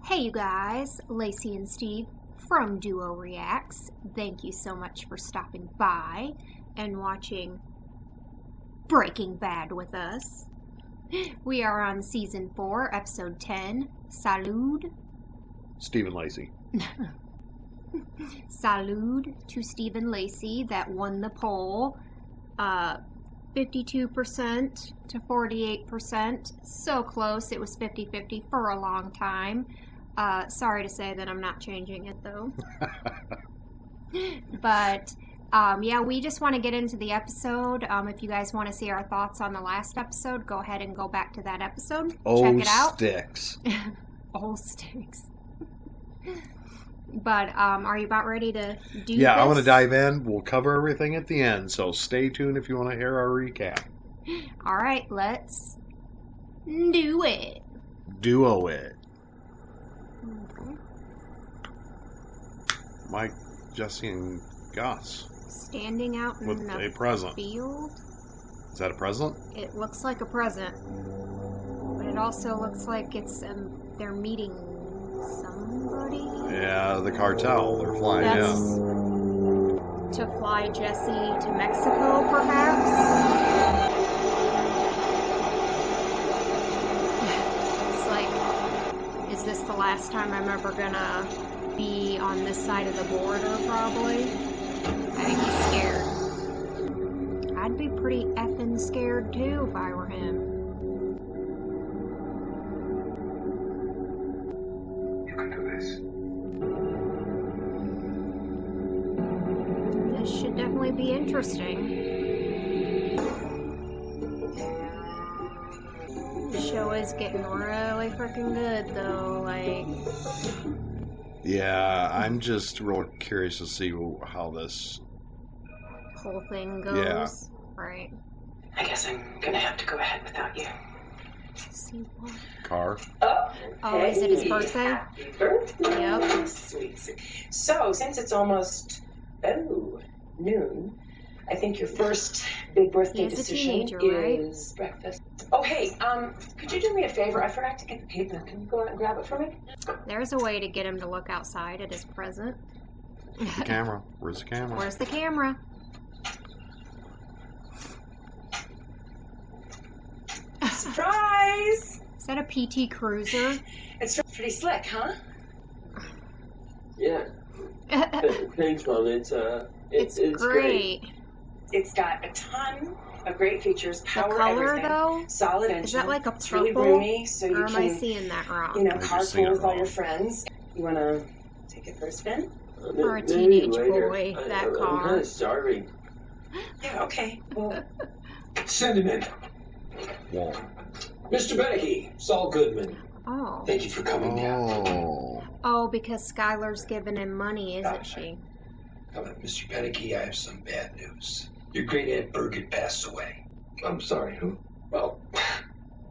Hey you guys, Lacey and Steve from Duo Reacts. Thank you so much for stopping by and watching Breaking Bad with us. We are on Season 4, Episode 10, Salud. Steve and Lacey. Salud to Steve and Lacey that won the poll. 52% to 48%. So close. It was 50-50 for a long time. Sorry to say that I'm not changing it though. But yeah, we just want to get into the episode. If you guys want to see our thoughts on the last episode, go ahead and go back to that episode. Check it out. Sticks. Old sticks. But are you about ready to do Yeah, this? I want to dive in. We'll cover everything at the end, so stay tuned if you want to hear our recap. All right, let's do it. Duo it. Okay. Mike, Jesse, and Gus Standing out in with the a present. field. Is that a present? It looks like a present, but it also looks like it's they're meeting somebody. Yeah, the cartel. They're flying That's in. to fly Jesse to Mexico, perhaps. It's like, is this the last time I'm ever gonna be on this side of the border? Probably. I think he's scared. I'd be pretty effing scared too if I were him. You can do this. This should definitely be interesting. The show is getting really freaking good though, like... Yeah, I'm just real curious to see how this... whole thing goes. Yeah. Right. I guess I'm gonna have to go ahead without you. See what? car. Oh, is it his birthday? Happy birthday. Yep. Sweet, sweet. So, since it's almost, noon, I think your first big birthday He is a decision teenager, right? is breakfast. Oh, hey, could you do me a favor? I forgot to get the paper. Can you go out and grab it for me? There's a way to get him to look outside at his present. The camera. Where's the camera? Where's the camera? Surprise! Is that a PT Cruiser? It's pretty slick, huh? Yeah. Thanks, Mom. It's great. It's got a ton of great features. The Power color, everything. though? Solid engine. Is that like a It's really purple? roomy, so you Or am I can, seeing that wrong? you know, I just carpool seen it with all wrong. your friends. You wanna take it for a spin? For a Maybe teenage later. boy, that I'm car. kind of starving. Yeah, okay. Well, Send him in. Walt. Mr. Beneke, Saul Goodman. Oh. Thank you for coming down. Oh. Oh, because Skylar's giving him money, isn't she? Come on, Mr. Beneke, I have some bad news. Your great aunt Birgit passed away. I'm sorry, who? Well,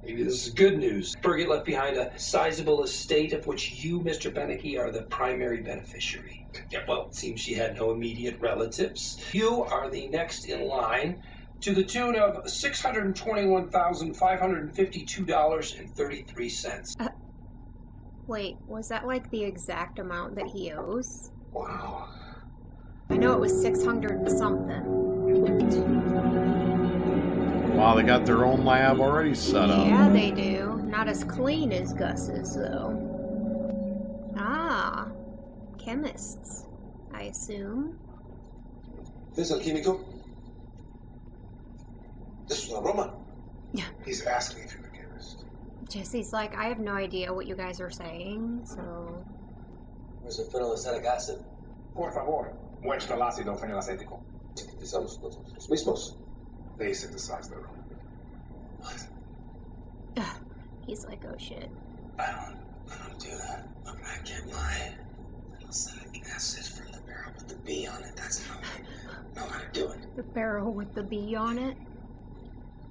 maybe this is good news. Birgit left behind a sizable estate of which you, Mr. Beneke, are the primary beneficiary. Yeah, well, it seems she had no immediate relatives. You are the next in line to the tune of $621,552.33. Wait, was that like the exact amount that he owes? Wow. I know it was 600 and something. Wow, they got their own lab already set up. Yeah, they do. Not as clean as Gus's, though. Ah, chemists, I assume. ¿Es el químico? This is una broma. He's asking if you're a chemist. Jesse's like, I have no idea what you guys are saying, so... Where's the phenolic acid? Por favor, muestra el ácido fenilacético. Sintetizamos los mismos. They synthesize their own. He's like, oh shit. I don't do that. I'm gonna get my phenolic acid from the barrel with the B on it. That's how I know how to do it. The barrel with the B on it?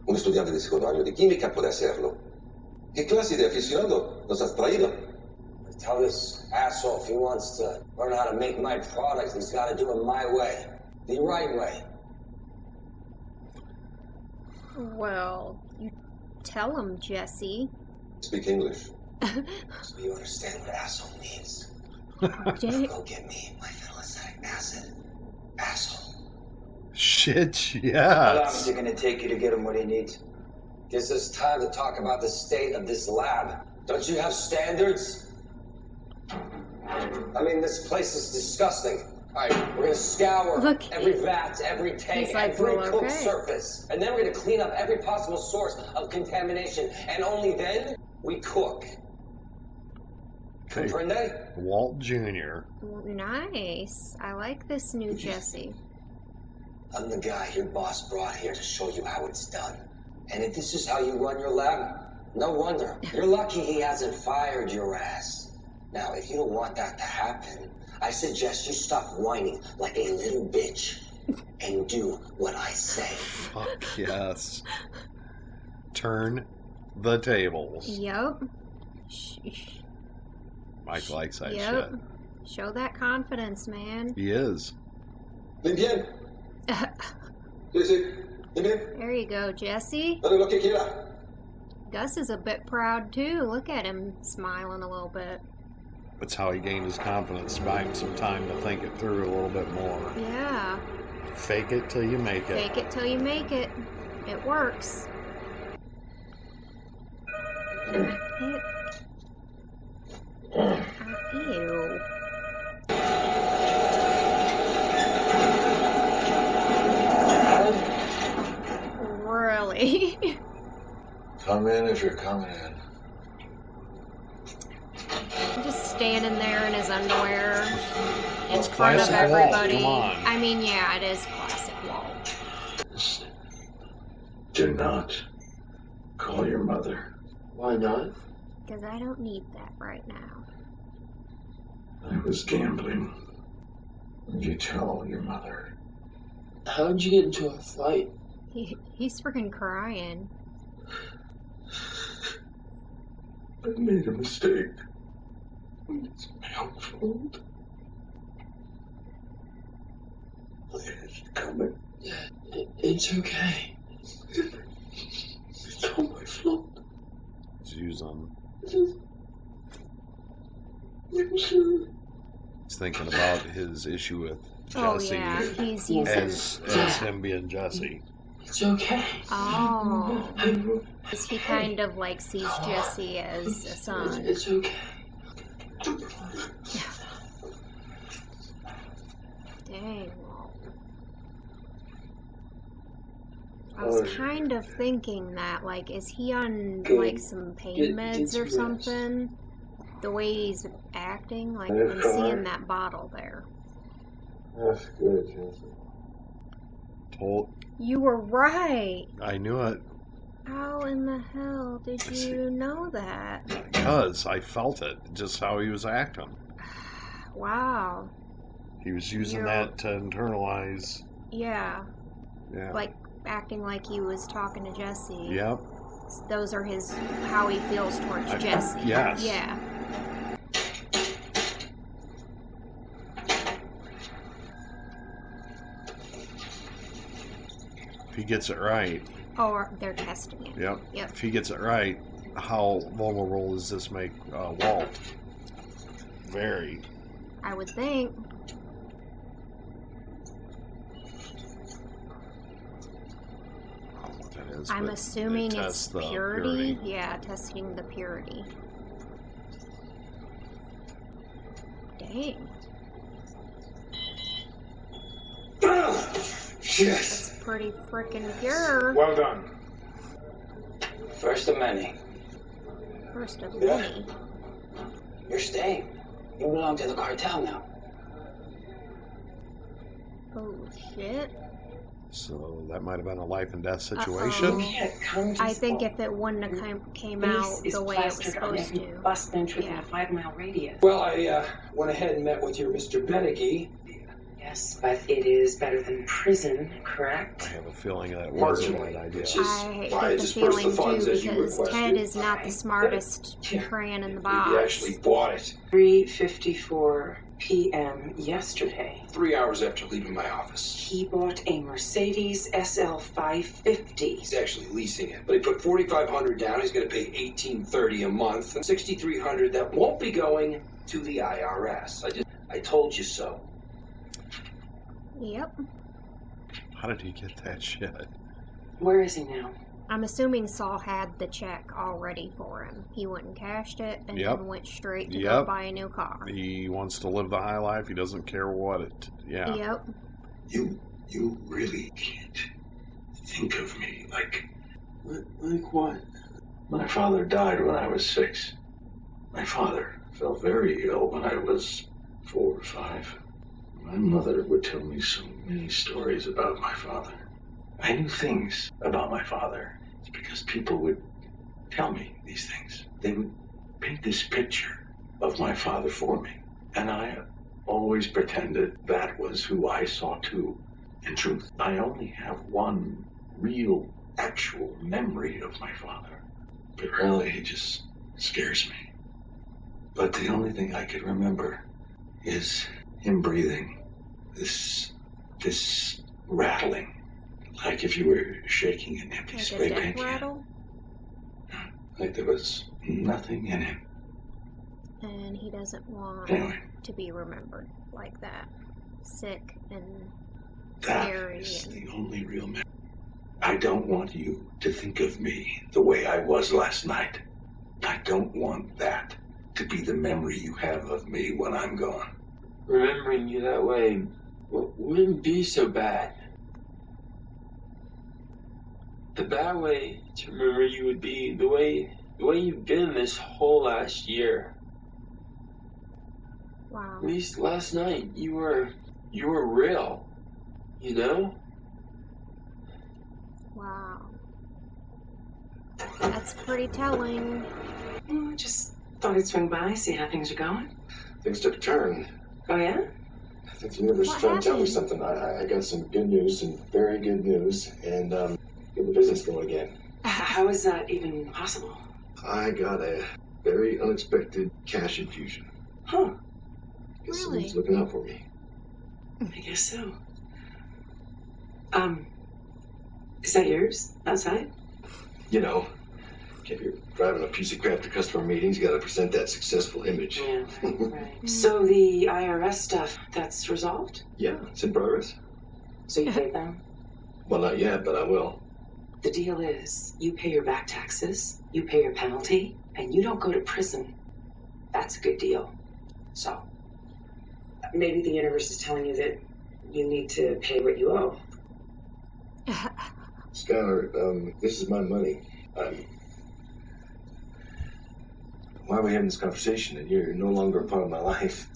Un estudiante de segundo año de química puede hacerlo. ¿Qué clase de aficionado nos has traído? Tell this asshole if he wants to learn how to make my products, he's got to do it my way. The right way. Well, you tell him, Jesse. Speak English. So you understand what asshole means? Dang. Go get me my phenolphthalic acid. Asshole. Shit, How long yes. is it going to take you to get him what he needs? Gives us time to talk about the state of this lab. Don't you have standards? I mean, this place is disgusting. All right, we're gonna scour Look, every vat, every tank, he's like, every well, cooked okay. surface. And then we're gonna clean up every possible source of contamination. And only then, we cook. Okay. Comprende? Walt Jr. Nice. I like this new Jesse. I'm the guy your boss brought here to show you how it's done. And if this is how you run your lab, no wonder. You're lucky he hasn't fired your ass. Now, if you don't want that to happen, I suggest you stop whining like a little bitch and do what I say. Fuck yes. Turn the tables. Yup. Mike likes that Yep. shit. Show that confidence, man. He is. Bien. Sí, sí. Bien. There you go, Jesse. Dale lo que quiera. Gus is a bit proud too. Look at him smiling a little bit. That's how he gained his confidence, buying some time to think it through a little bit more. Yeah. Fake it till you make it. Fake it till you make it. It works. Ew. Really? Come in if you're coming in. Just standing there in his underwear in It's front of classic Walt, everybody. come on. I mean, yeah, it is classic Walt. Do not call your mother. Why not? Because I don't need that right now. I was gambling. You tell your mother. How'd you get into a fight? He's freaking crying. I made a mistake. It's my own fault. I had you coming. It's okay. It's all my fault. He's using. I'm sorry. He's thinking about his issue with Oh Jesse yeah, he's using. as him being Jesse. It's okay. Oh, he kind of like sees Jesse as a son. It's okay. Dang. I was kind of thinking that, like, is he on like some pain meds or something? The way he's acting, like, I'm seeing that bottle there. That's good, Jesse. You were right. I knew it How in the hell did you know that? because I felt it, just how he was acting. Wow. He was using You're- that to internalize. Yeah. Yeah. Like acting like he was talking to Jesse. Yep. Those are how he feels towards Jesse. yes. Yeah. If he gets it right. Or they're testing it. Yep. Yep. If he gets it right, how vulnerable does this make Walt? Very. I would think. I don't know what that is. I'm but assuming they it's test the purity. Yeah, testing the purity. Dang. Yes. It's pretty freaking pure. Well done. First of many. First of many. You're staying. You belong to the cartel now. Oh shit. So that might have been a life and death situation. I think if it wouldn't have came out the way it was supposed to. Bus entrance in Yeah. a 5-mile radius. Well, I went ahead and met with your Mr. Beneggy. Yes, but it is better than prison, I correct? have a feeling that was the right idea. Which is I why I get the dispersed feeling the funds too as you because requested. Ted is not the smartest Yeah. crayon in the We box. actually bought it. 354 p.m. yesterday. 3 hours after leaving my office. He bought a Mercedes SL 550. He's actually leasing it, but he put $4,500 down. He's going to pay $1,830 a month, and $6,300 that won't be going to the IRS. I told you so. Yep. How did he get that shit? Where is he now? I'm assuming Saul had the check already for him. He went and cashed it and Yep. then went straight to go buy a new car. He wants to live the high life. He doesn't care what it. Yeah. Yep. You really can't think of me like what? My father died when I was 6. My father fell very ill when I was 4 or 5. My mother would tell me so many stories about my father. I knew things about my father because people would tell me these things. They would paint this picture of my father for me. And I always pretended that was who I saw too. In truth, I only have one real, actual memory of my father. But really, he just scares me. But the only thing I could remember is him breathing. This rattling. Like if you were shaking an empty Like spray a death paint can. rattle. Like there was nothing in him. And he doesn't want Anyway, to be remembered like that. Sick and that scary. is And the only real memory. I don't want you to think of me the way I was last night. I don't want that to be the memory you have of me when I'm gone. Remembering you that way wouldn't be so bad. The bad way to remember you would be the way you've been this whole last year. wow. At least last night you were real, you know? Wow. That's pretty telling. Just thought I'd swing by, see how things are going. Things took a turn. Oh, yeah? I think the universe is What trying to tell me happened? something. I got some good news, some very good news, and get the business going again. How is that even possible? I got a very unexpected cash infusion. Huh. Guess Really? someone's looking out for me. I guess so. Is that yours? Outside? You know, if you're driving a piece of crap to customer meetings, you got to present that successful image. Yeah, right. So the IRS stuff, that's resolved? Yeah, it's in progress. So you paid them? Well, not yet, but I will. The deal is, you pay your back taxes, you pay your penalty, and you don't go to prison. That's a good deal. So, maybe the universe is telling you that you need to pay what you owe. Skylar, this is my money. Why are we having this conversation and you're no longer a part of my life?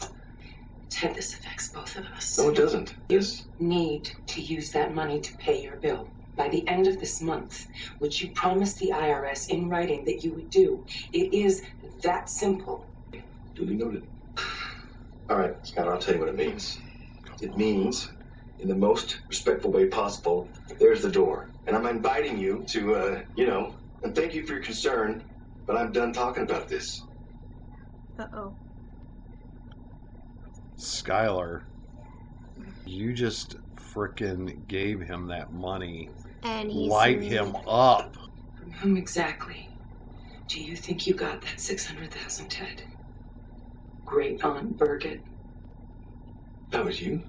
Ted, this affects both of us. No, it doesn't. Yes. Need to use that money to pay your bill. By the end of this month, which you promised the IRS in writing that you would do. It is that simple. Duly noted. All right, Skylar, I'll tell you what it means. It means, in the most respectful way possible, there's the door. And I'm inviting you to, and thank you for your concern, but I'm done talking about this. Uh-oh. Skylar, you just frickin' gave him that money. And he's Light him up. From whom exactly do you think you got that $600,000, Ted? Great Aunt Birgit. That was you?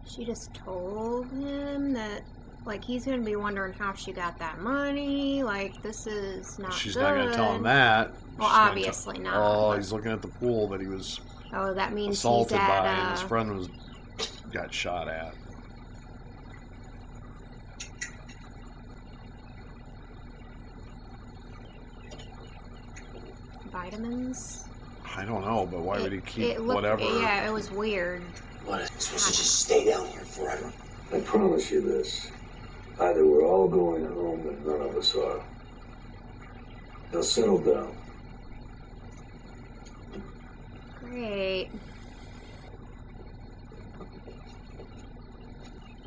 She just told him that, like, he's gonna be wondering how she got that money. Like, this is not She's good. not going to tell him that. Well, She's gonna obviously not. Oh, but- he's looking at the pool that he was Oh, that means assaulted he's at, by, and his friend got shot at. vitamins. I don't know, but why would he keep It looked, whatever? Yeah, it was weird. What, is supposed to just stay down here forever? I promise you this. Either we're all going home and none of us are. Now settle down. Great.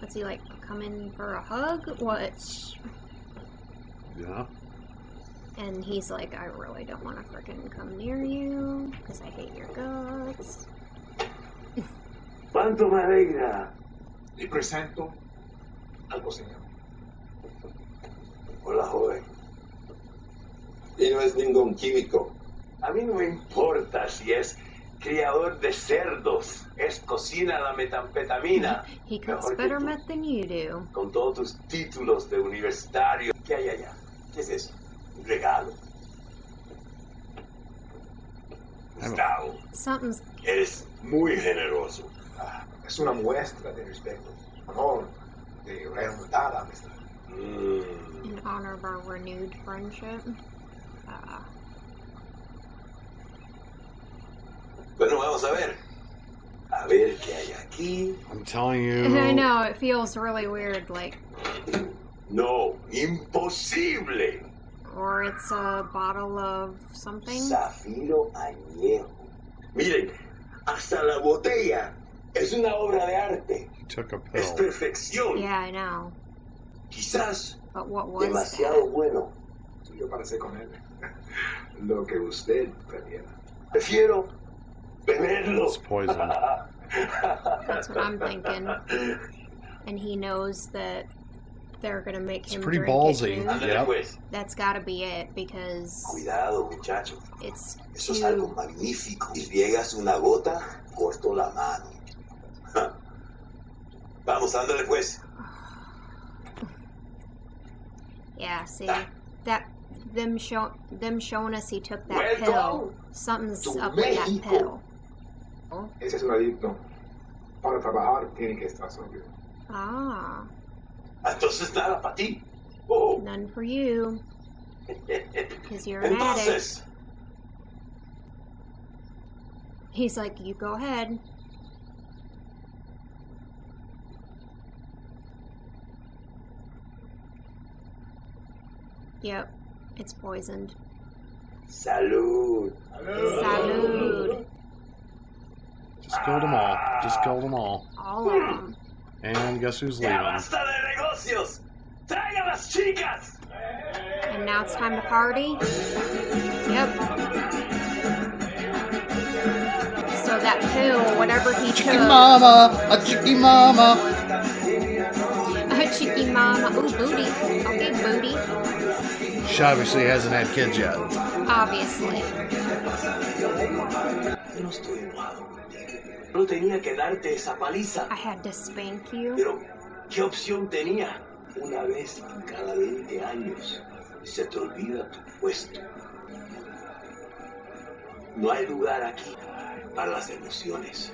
What's he like? Come in for a hug? What? Yeah. And he's like, I really don't want to freaking come near you because I hate your guts. ¿Cuánto me alegra? Le presento algo, señor. Hola, joven. Y no es ningún químico. A mí no me importa si es criador de cerdos, es cocina la metanfetamina. He cooks Mejor que better tú. meth than you do. Con todos tus títulos de universitario. ¿Qué hay allá? ¿Qué es eso? Un regalo. Gustavo, Something's... eres muy generoso. Es una muestra de respeto, honor, de reanudada amistad. in honor of our renewed friendship. Bueno, vamos a ver. A ver qué hay aquí. I'm telling you. I know, it feels really weird, like... No, imposible. Or it's a bottle of something. Zafiro añejo. Miren, hasta la botella es una obra de arte. He took a Es pill. perfección. Yeah, I know. Quizás But what was demasiado that? bueno. Yo para ser con él. Lo que usted prefiera. Prefiero beberlo. It's poison. That's what I'm thinking. And he knows that they're gonna make It's him pretty drink ballsy. it too. Ándale, Yep. pues. That's gotta be it, because Cuidado, muchacho. it's Eso es algo too... magnífico. Si riegas una gota, corto la mano. Vamos, ándale, pues. Yeah, see, that them showing us he took that Welcome pill. Something's to up with that Mexico. pill. Ese es un adicto. Para trabajar tiene que estar sobrio. Ah, Entonces nada para ti. Oh. none for you, because you're an addict. Entonces, He's like, you go ahead. Yep, it's poisoned. salud. Salud. Just killed them all. Just killed them all. All of them. And guess who's Ya leaving? basta de negocios. Traigan las chicas. And now it's time to party. Yep. So that pill, whatever he took. A chicky mama. A cheeky mama. Ooh, booty. Okay, booty. She obviously hasn't had kids yet. Obviously. Yo no estoy enojado contigo. No tenía que darte esa paliza. I had to spank you. Pero, ¿qué opción tenía? Una vez en cada 20 años se te olvida tu puesto. No hay lugar aquí para las emociones.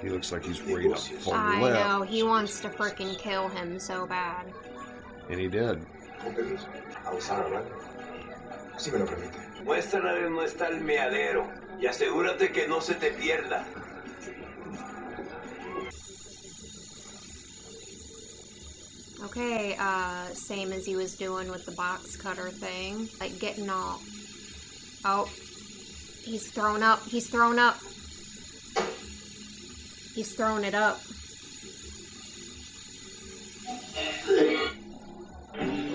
He looks like he's ready to flip. I know, he wants to freaking kill him so bad. And he did. Con permiso. A usar hablando. Si me lo permite. Muéstrale dónde está el meadero y asegúrate que no se te pierda. Okay, same as he was doing with the box cutter thing. Like getting all... Oh. He's thrown up. He's thrown up. He's thrown it up.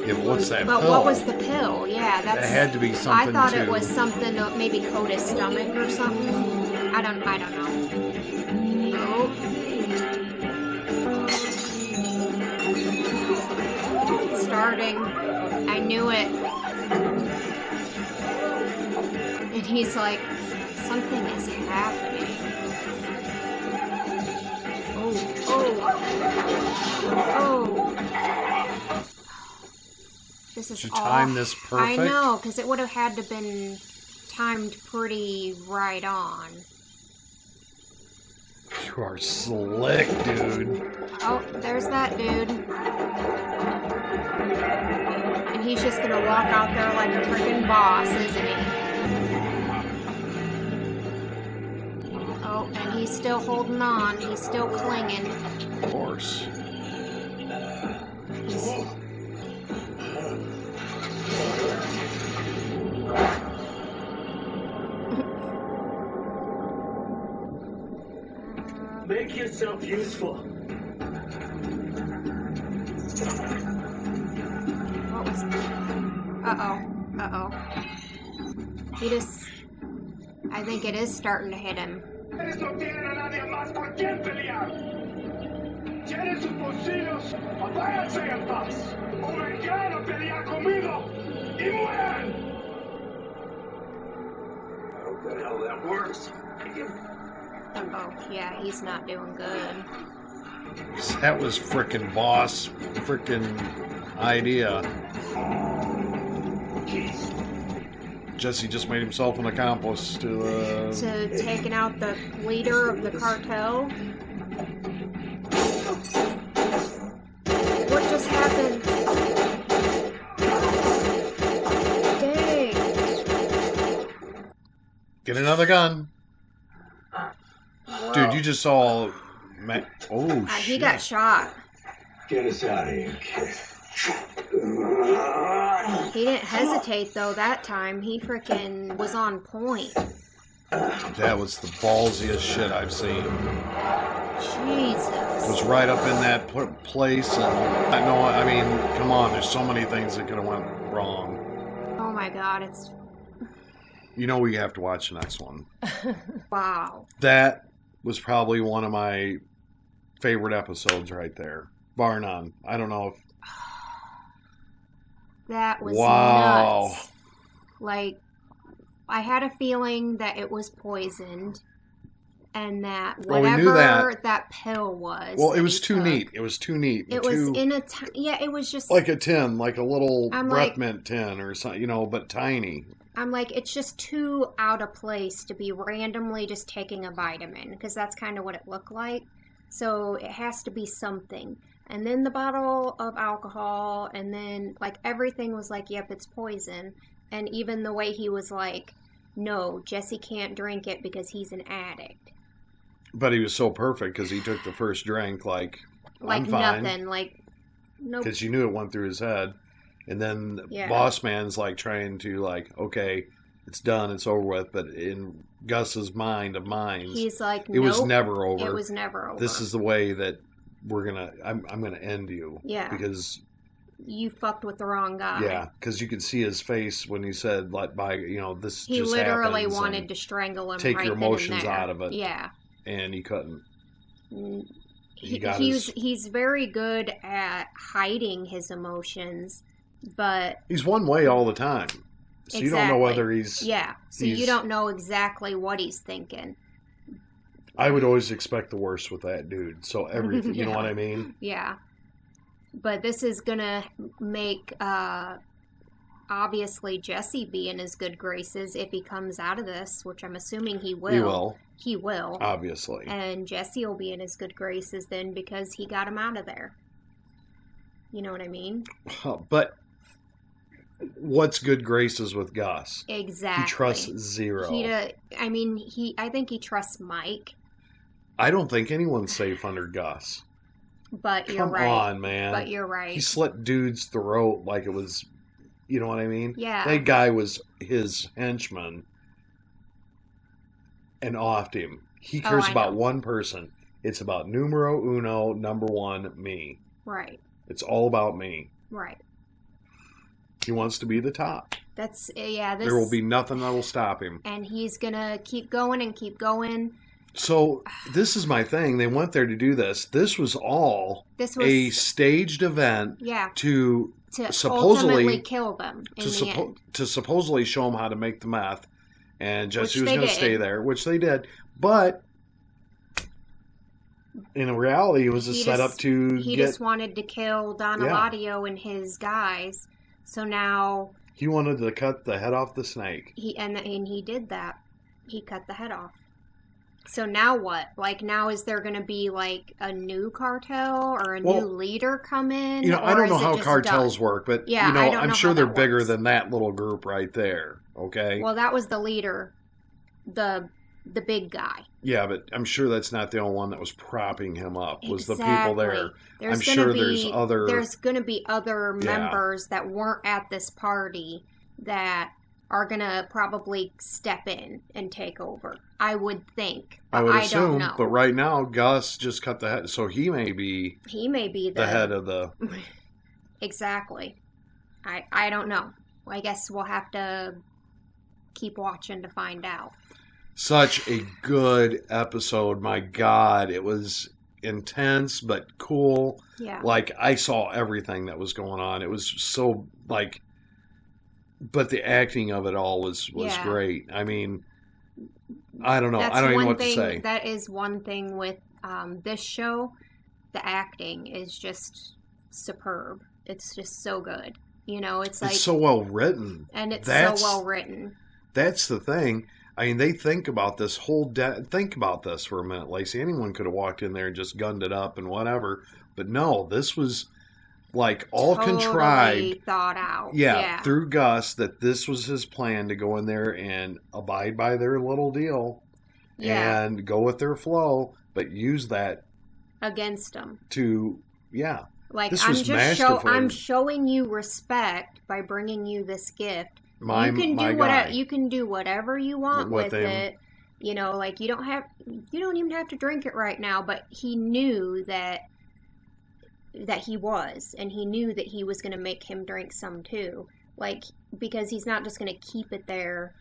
Yeah, but what's that But pill? what was the pill? Yeah, that's... That had to be something I thought it to- was something to maybe coat his stomach or something. I don't know. Nope. It's starting. I knew it. And he's like, something is happening. Oh. This is Did you off. time this I perfect? know, because it would have had to been timed pretty right on. You are slick, dude. Oh, there's that dude. And he's just gonna walk out there like a freaking boss, isn't he? Oh, and he's still holding on. He's still clinging. Of course. He's... Make yourself useful. What was that? Uh-oh. I think it is starting to hit him. What the hell that works? Oh, yeah, he's not doing good. That was frickin' boss idea. Jesse just made himself an accomplice to taking out the leader of the cartel. What just happened? Dang. Get another gun. Whoa. Dude, you just saw... Oh, shit. He got shot. Get us out of here, kid. He didn't hesitate, though, that time. He freaking was on point. That was the ballsiest shit I've seen. Jesus. It was right up in that place, and I mean, come on, there's so many things that could have went wrong. Oh my god, it's... You know we have to watch the next one. Wow. That was probably one of my favorite episodes right there. Bar none. I don't know if... That was wow. Nuts. Like, I had a feeling that it was poisoned, and that whatever we knew that pill was. Well, it was too neat. It was too neat. It was in a it was just like a tin, like a little breath mint tin or something, but tiny. I'm like, it's just too out of place to be randomly just taking a vitamin, because that's kind of what it looked like. So it has to be something. And then the bottle of alcohol, and then, like, everything was like, yep, it's poison. And even the way he was like, no, Jesse can't drink it because he's an addict. But he was so perfect because he took the first drink I'm fine. Nothing, like, nope. Because you knew it went through his head. And then Boss Man's, like, trying to, like, okay, it's done, it's over with. But in Gus's mind of minds, he's like, it was never over. It was never over. This is the way that I'm gonna end you. Yeah. Because you fucked with the wrong guy. Yeah, because you could see his face when he said, this he just literally happens, wanted to strangle him. Take right your emotions then and there. out of it. Yeah. And he couldn't. He's very good at hiding his emotions, but he's one way all the time. So you don't know whether he's... Yeah, so you don't know exactly what he's thinking. I would always expect the worst with that dude. So everything, you know what I mean? Yeah. But this is going to make, obviously, Jesse be in his good graces if he comes out of this, which I'm assuming he will. He will. He will. Obviously. And Jesse will be in his good graces then because he got him out of there. You know what I mean? But... what's good graces with Gus? Exactly. He trusts zero. I think he trusts Mike. I don't think anyone's safe under Gus. But you're right. Come on, man. But you're right. He slit dude's throat like it was, you know what I mean? Yeah. That guy was his henchman and offed him. He cares about one person. It's about numero uno, number one, me. Right. It's all about me. Right. He wants to be the top. There will be nothing that will stop him. And he's going to keep going and keep going. So, this is my thing. They went there to do this. This was a staged event to supposedly ultimately kill them to supposedly show them how to make the meth. And Jesse was going to stay there, which they did. But in reality, it was a setup to He just wanted to kill Don Eladio and his guys. So now... he wanted to cut the head off the snake. And he did that. He cut the head off. So now what? Like, now is there going to be, like, a new cartel or a new leader come in? I don't know how cartels work, but, I'm sure they're bigger than that little group right there, okay? Well, that was the leader, the big guy. Yeah, but I'm sure that's not the only one that was propping him up, was the people there. There's going to be other members that weren't at this party that are going to probably step in and take over. I would think. I would assume, don't know. But right now, Gus just cut the head, so he may be the head of the... Exactly. I don't know. I guess we'll have to keep watching to find out. Such a good episode. My God, it was intense but cool. Yeah. Like, I saw everything that was going on. It was so, like, but the acting of it all was great. I mean, I don't know. I don't even know what to say. That is one thing with this show. The acting is just superb. It's just so good. You know, it's like... It's so well written. And it's so well written. That's the thing. I mean, they think about this whole... think about this for a minute, Lacey. Anyone could have walked in there and just gunned it up and whatever. But no, this was, like, all totally contrived. Thought out. Yeah, through Gus, that this was his plan to go in there and abide by their little deal. Yeah. And go with their flow, but use that... against them. To, yeah. Like, this I'm was just masterful. showing you respect by bringing you this gift. My guy. You can do whatever you want with him. it. You know, like, you don't even have to drink it right now, but he knew that he was, and he knew that he was going to make him drink some too. Like, because he's not just going to keep it there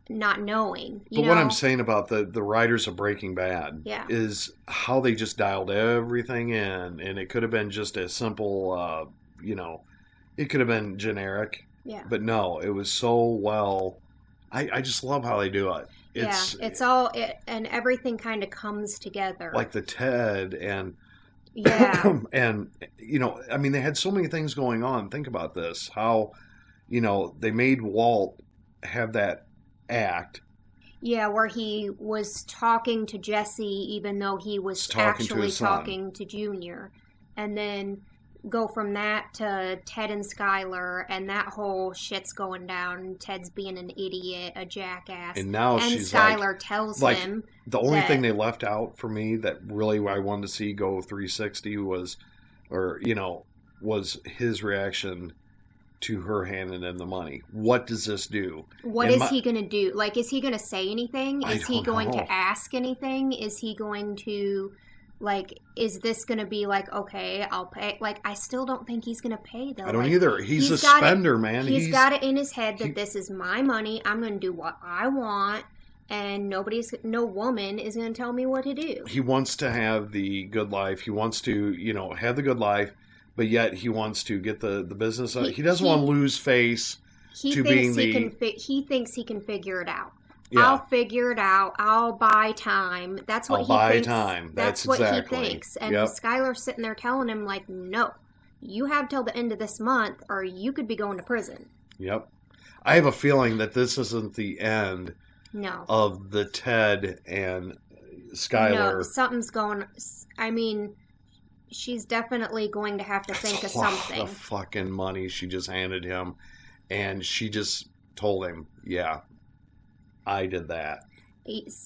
not knowing. But what I'm saying about the writers of Breaking Bad is how they just dialed everything in, and it could have been just a simple, it could have been generic. Yeah. But no, it was so well. I just love how they do it. It's all, and everything kind of comes together. Like the Ted and... Yeah. And, I mean, they had so many things going on. Think about this. How, they made Walt have that act. Yeah, where he was talking to Jesse even though he was actually talking to Junior. And then go from that to Ted and Skylar, and that whole shit's going down. Ted's being an idiot, a jackass. And now she's Skylar tells him the only thing they left out for me that really I wanted to see go 360 was his reaction to her handing him the money. What does this do? What is he going to do? Like, is he going to say anything? Is he going to ask anything? Is he going to, like, is this going to be like, okay, I'll pay? Like, I still don't think he's going to pay, though. I don't either. He's a spender, man. He's got it in his head that this is my money. I'm going to do what I want. And no woman is going to tell me what to do. He wants to have the good life. He wants to, have the good life. But yet he wants to get the business. He doesn't want to lose face to being the... He thinks he can figure it out. Yeah. I'll figure it out. I'll buy time. That's what he thinks. I'll buy time. That's what exactly. he thinks. And Skylar's sitting there telling him, like, no, you have till the end of this month or you could be going to prison. Yep. I have a feeling that this isn't the end of the Ted and Skylar. No, something's going... I mean... She's definitely going to have to think of something. The fucking money she just handed him. And she just told him, yeah, I did that.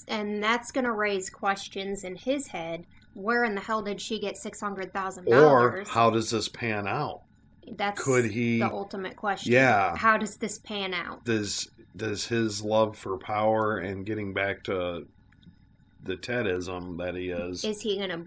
And that's going to raise questions in his head. Where in the hell did she get $600,000? Or how does this pan out? That's the ultimate question. Yeah. How does this pan out? Does his love for power and getting back to... the Tedism that he is he gonna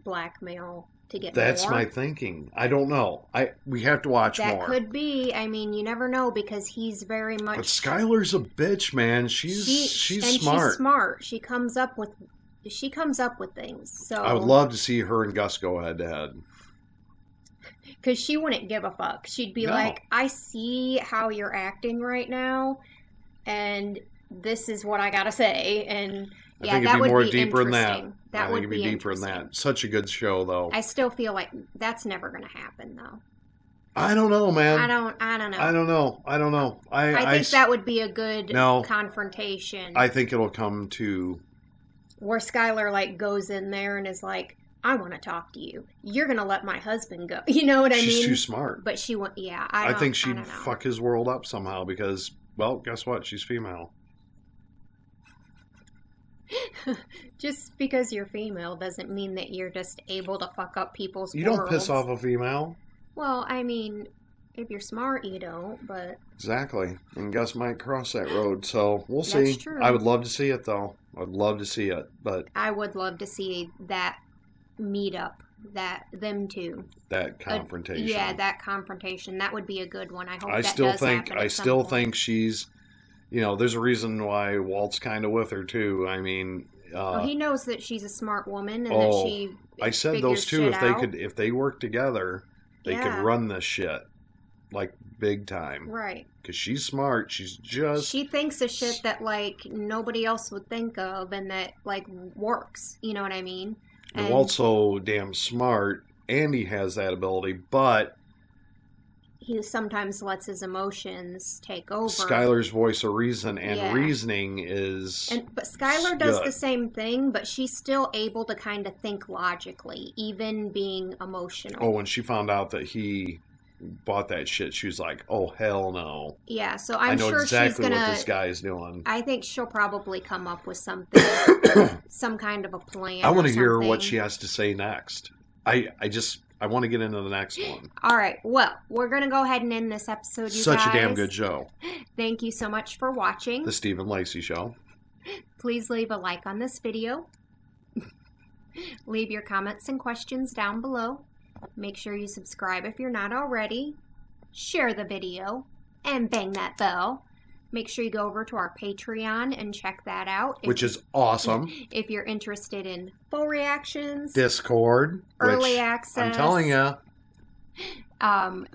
blackmail to get that's more? My thinking. I don't know. We have to watch more. That could be. I mean, you never know because he's very much... But Skylar's a bitch, man. She's smart. She's smart. She comes up with things. So I would love to see her and Gus go head to head. Because she wouldn't give a fuck. She'd be like, I see how you're acting right now, and this is what I gotta say, and... I think it'd be more deeper than that. I think it'd be deeper than that. Such a good show, though. I still feel like that's never going to happen, though. I don't know, man. I don't know. I don't know. I think that would be a good confrontation. I think it'll come to... where Skylar, goes in there and is like, I want to talk to you. You're going to let my husband go. You know what I mean? She's too smart. But she went, I think she'd fuck his world up somehow because, well, guess what? She's female. Just because you're female doesn't mean that you're just able to fuck up people's You don't piss off a female. Well, I mean, if you're smart, you don't, but... Exactly. And Gus might cross that road, so we'll see. That's true. I would love to see it, though. I'd love to see it, but... I would love to see that meetup, them two. That confrontation. That confrontation. That would be a good one. I hope I still think she's you know, there's a reason why Walt's kind of with her too. I mean, he knows that she's a smart woman and that she. I said those two, if they work together, they could run this shit like big time. Right. Because she's smart. She thinks of shit that like nobody else would think of, and that like works. You know what I mean? And Walt's so damn smart, and he has that ability, but he sometimes lets his emotions take over. Skylar's voice of reason and reasoning is... But Skylar does the same thing, but she's still able to kind of think logically, even being emotional. Oh, when she found out that he bought that shit, she was like, oh, hell no. Yeah, so I know sure exactly she's gonna, what this guy is doing. I think she'll probably come up with something, some kind of a plan. I want to hear what she has to say next. I want to get into the next one. All right. Well, we're going to go ahead and end this episode, you guys. Such a damn good show. Thank you so much for watching. The Steve and Lacey Show. Please leave a like on this video. Leave your comments and questions down below. Make sure you subscribe if you're not already. Share the video. And bang that bell. Make sure you go over to our Patreon and check that out. Which is awesome. If you're interested in full reactions. Discord. Early access. I'm telling you.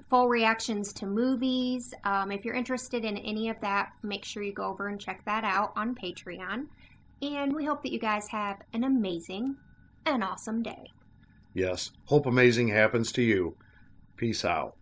Full reactions to movies. If you're interested in any of that, make sure you go over and check that out on Patreon. And we hope that you guys have an amazing and awesome day. Yes. Hope amazing happens to you. Peace out.